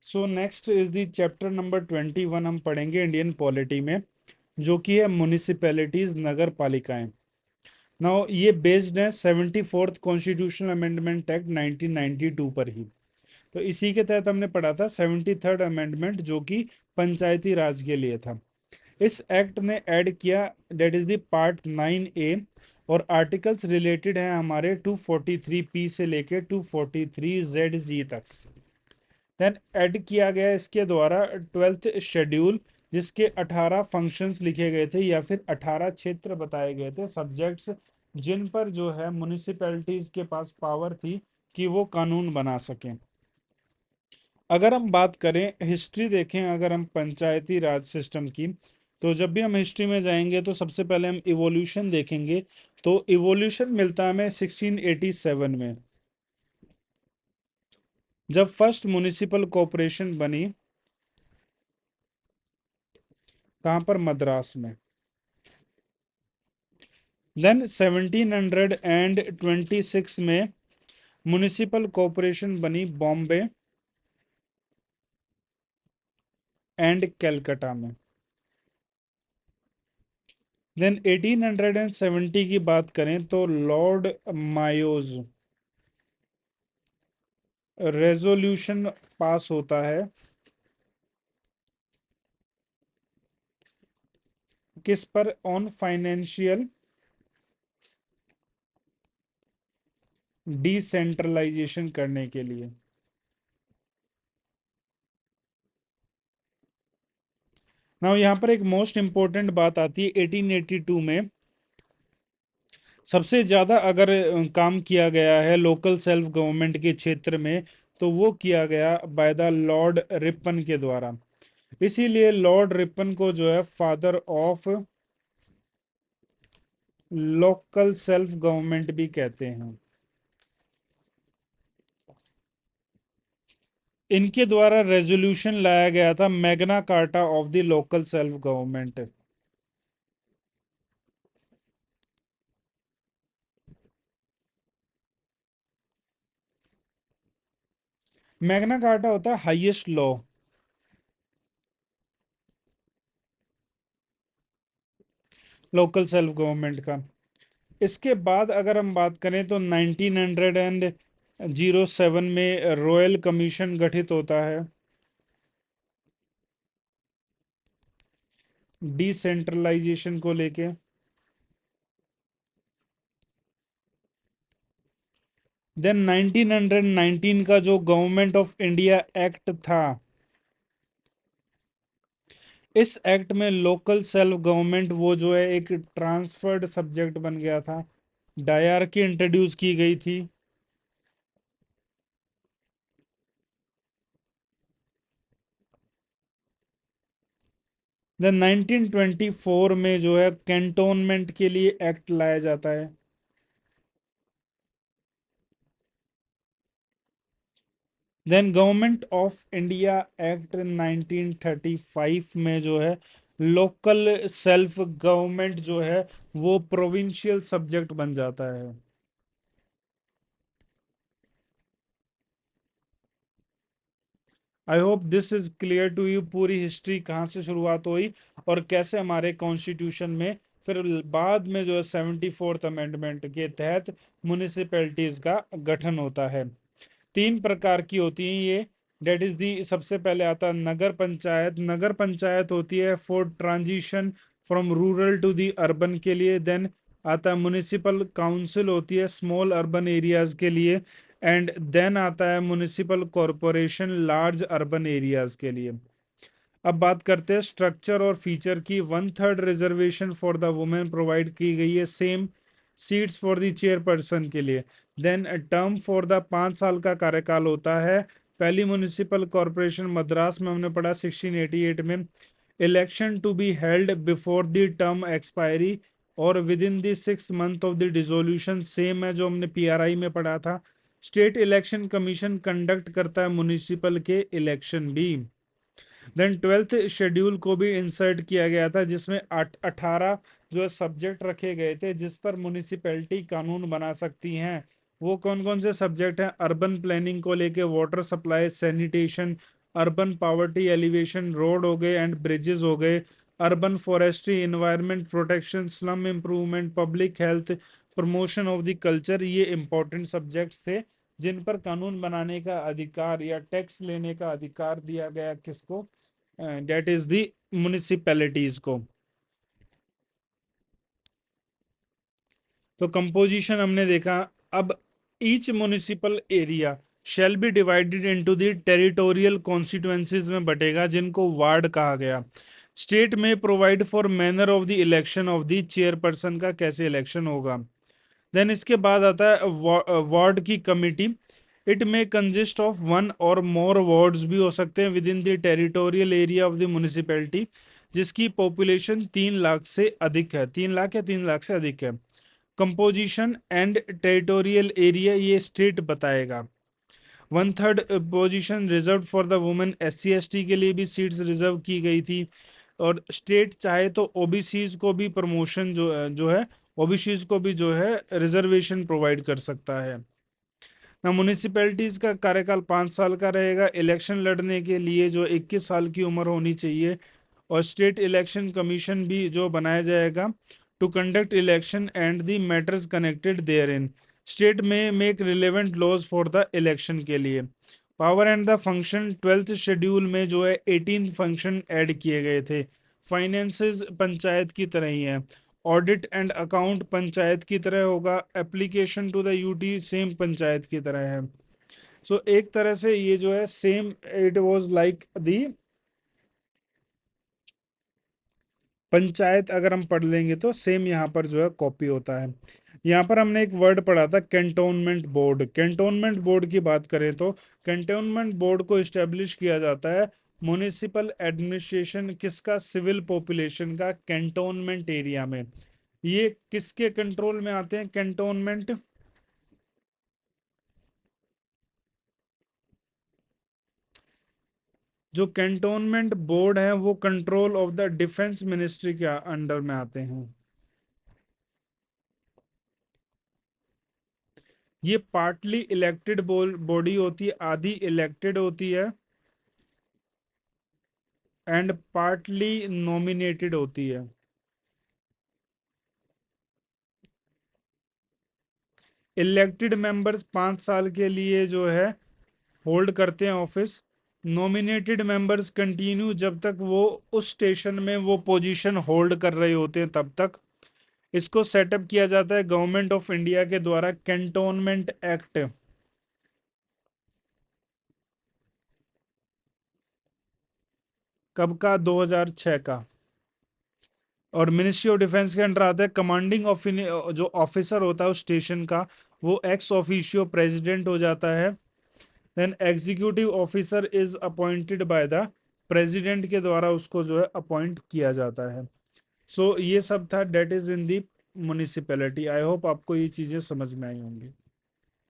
So next is the chapter number 21 हम पढ़ेंगे Indian polity में, जो कि है म्युनिसिपैलिटीज, नगर पालिकाएं। नाउ ये बेस्ड है 74th कॉन्स्टिट्यूशनल अमेंडमेंट एक्ट 1992 पर ही। तो इसी के तहत हमने पढ़ा था 73rd अमेंडमेंट, जो कि पंचायती राज के लिए था। इस एक्ट ने ऐड किया date is the part 9A, और आर्टिकल्स रिलेटेड हैं हमारे 243P से लेके 243ZG तक। देन ऐड किया गया इसके द्वारा 12th शेड्यूल, जिसके 18 फंक्शंस लिखे गए थे या फिर 18 क्षेत्र बताए गए थे, सब्जेक्ट्स, जिन पर जो है म्युनिसिपैलिटीज के पास पावर थी कि वो कानून बना सकें। अगर हम बात करें, हिस्ट्री देखें अगर हम पंचायती राज सिस्टम की, तो जब भी हम हिस्ट्री में जाएंगे तो सबसे पहले हम इवोल्यूशन देखेंगे। तो इवोल्यूशन मिलता है हमें 1687 में, जब फर्स्ट म्युनिसिपल कॉरपोरेशन बनी। कहाँ पर? मद्रास में। देन 1726 में म्युनिसिपल कॉरपोरेशन बनी बॉम्बे एंड कलकत्ता में। देन 1870 की बात करें तो लॉर्ड मायोज रेजोल्यूशन पास होता है, किस पर? ऑन फाइनेंशियल डिसेंट्रलाइजेशन करने के लिए। नाउ यहाँ पर एक मोस्ट इंपॉर्टेंट बात आती है 1882 में। सबसे ज्यादा अगर काम किया गया है लोकल सेल्फ गवर्नमेंट के क्षेत्र में, तो वो किया गया बाय द लॉर्ड रिपन के द्वारा। इसीलिए लॉर्ड रिपन को जो है father of local self government भी कहते हैं। इनके द्वारा रेजोल्यूशन लाया गया था Magna carta of the local self government. Magna carta होता है highest law local self government का। इसके बाद अगर हम बात करें तो 1907 में रॉयल कमीशन गठित होता है डिसेंट्रलाइजेशन को लेके। देन 1919 का जो गवर्नमेंट ऑफ इंडिया एक्ट था, इस एक्ट में लोकल सेल्फ गवर्नमेंट वो जो है एक ट्रांसफर्ड सब्जेक्ट बन गया था। डायरकी इंट्रोड्यूस की गई थी। देन 1924 में जो है कैंटोनमेंट के लिए एक्ट लाया जाता है। Then Government of India Act 1935 में जो है लोकल सेल्फ गवर्नमेंट जो है वो प्रोविंशियल सब्जेक्ट बन जाता है। I hope this is clear to you, पूरी हिस्ट्री कहाँ से शुरुआत हुई और कैसे हमारे कॉन्स्टिट्यूशन में फिर बाद में जो है 74th अमेंडमेंट के तहत म्युनिसिपैलिटीज का गठन होता है। तीन प्रकार की होती हैं ये। डेट इज दी, सबसे पहले आता है नगर पंचायत। नगर पंचायत होती है for transition from rural to the urban के लिए। देन आता है म्युनिसिपल काउंसिल, होती है स्मॉल अर्बन एरियाज के लिए। एंड देन आता है municipal corporation, large urban areas के लिए। अब बात करते हैं स्ट्रक्चर और फीचर की। 1/3 reservation for the women provide की गई है, same seats for the chairperson के लिए। देन टर्म फॉर द 5 साल का कार्यकाल होता है। पहली म्युनिसिपल कॉरपोरेशन मद्रास में हमने पढ़ा 1688 में। Election to be held before the term expiry और within the 6th month of the dissolution, same है जो हमने पीआरआई में पढ़ा था। स्टेट इलेक्शन कमीशन कंडक्ट करता है म्युनिसिपल के इलेक्शन भी। देन 12th शेड्यूल को भी इंसर्ट किया गया था, जिसमें 18 जो है सब्जेक्ट रखे गए थे जिस पर म्युनिसिपैलिटी कानून बना सकती हैं। वो कौन कौन से सब्जेक्ट हैं? अर्बन प्लानिंग को लेके, water supply, sanitation, urban poverty elevation, road हो गए एंड ब्रिजेस हो गए, urban forestry, environment protection, slum improvement, public health, promotion of the culture, ये इंपॉर्टेंट सब्जेक्ट्स थे जिन पर कानून बनाने का अधिकार या टैक्स लेने का अधिकार दिया गया किसको, डेट इज द म्युनिसिपैलिटीज को। तो कंपोजिशन हमने देखा। अब each municipal area shall be divided into the territorial constituencies में बटेगा जिनको वार्ड कहा गया। स्टेट में provide for manner of the election of the chairperson का कैसे इलेक्शन होगा। देन इसके बाद आता है वार्ड की कमिटी। इट में कंसिस्ट ऑफ वन और मोर वार्ड्स भी हो सकते हैं with in the territorial area of the municipality जिसकी पॉपुलेशन 3 लाख से अधिक है, 3 लाख या 3 लाख से अधिक है। कंपोजिशन एंड टेरिटोरियल एरिया ये स्टेट बताएगा। 1/3 position reserve for the women, SC ST के लिए भी सीट्स रिजर्व की गई थी। और स्टेट चाहे तो ओबीसीज को भी प्रमोशन जो है ओबीसीज को भी जो है रिजर्वेशन प्रोवाइड कर सकता है ना। म्युनिसिपैलिटीज का कार्यकाल 5 साल का रहेगा। इलेक्शन लड़ने के लिए जो 21 साल की उम्र होनी चाहिए। और स्टेट इलेक्शन कमीशन भी जो बनाया जाएगा to conduct election and the matters connected therein. State में make relevant laws for the election के लिए। Power and the function 12th schedule में जो है 18 फंक्शन ऐड किए गए थे। फाइनेंसेस पंचायत की तरह ही है। ऑडिट एंड अकाउंट पंचायत की तरह होगा। Application to the UT same panchayat की तरह है। सो एक तरह से ये जो है same it was like the panchayat, अगर हम पढ़ लेंगे तो सेम यहाँ पर जो है कॉपी होता है। यहाँ पर हमने एक वर्ड पढ़ा था कैंटोनमेंट बोर्ड। कैंटोनमेंट बोर्ड की बात करें तो कैंटोनमेंट बोर्ड को इस्टेब्लिश किया जाता है म्युनिसिपल एडमिनिस्ट्रेशन किसका, सिविल पॉपुलेशन का कैंटोनमेंट एरिया में। ये किसके कंट्रोल में आते हैं कैंटोनमेंट, जो कैंटोनमेंट बोर्ड है वो control of the defence ministry के अंडर में आते हैं। ये पार्टली इलेक्टेड बॉडी होती है, आधी इलेक्टेड होती है एंड पार्टली नॉमिनेटेड होती है। इलेक्टेड मेंबर्स 5 साल के लिए जो है होल्ड करते हैं ऑफिस। नॉमिनेटेड मेंबर्स कंटिन्यू जब तक वो उस स्टेशन में वो पोजीशन होल्ड कर रहे होते हैं तब तक। इसको सेटअप किया जाता है गवर्नमेंट ऑफ इंडिया के द्वारा कैंटोनमेंट एक्ट, कब का, 2006 का। और मिनिस्ट्री ऑफ डिफेंस के अंडर आता है। कमांडिंग जो ऑफिसर होता है उस स्टेशन का वो एक्स ऑफिशियो प्रेसिडेंट हो जाता है। Then executive officer is appointed by the president के द्वारा उसको जो है अपॉइंट किया जाता है। सो ये सब था that is in the municipality. I hope आपको ये चीजें समझ में आई होंगी।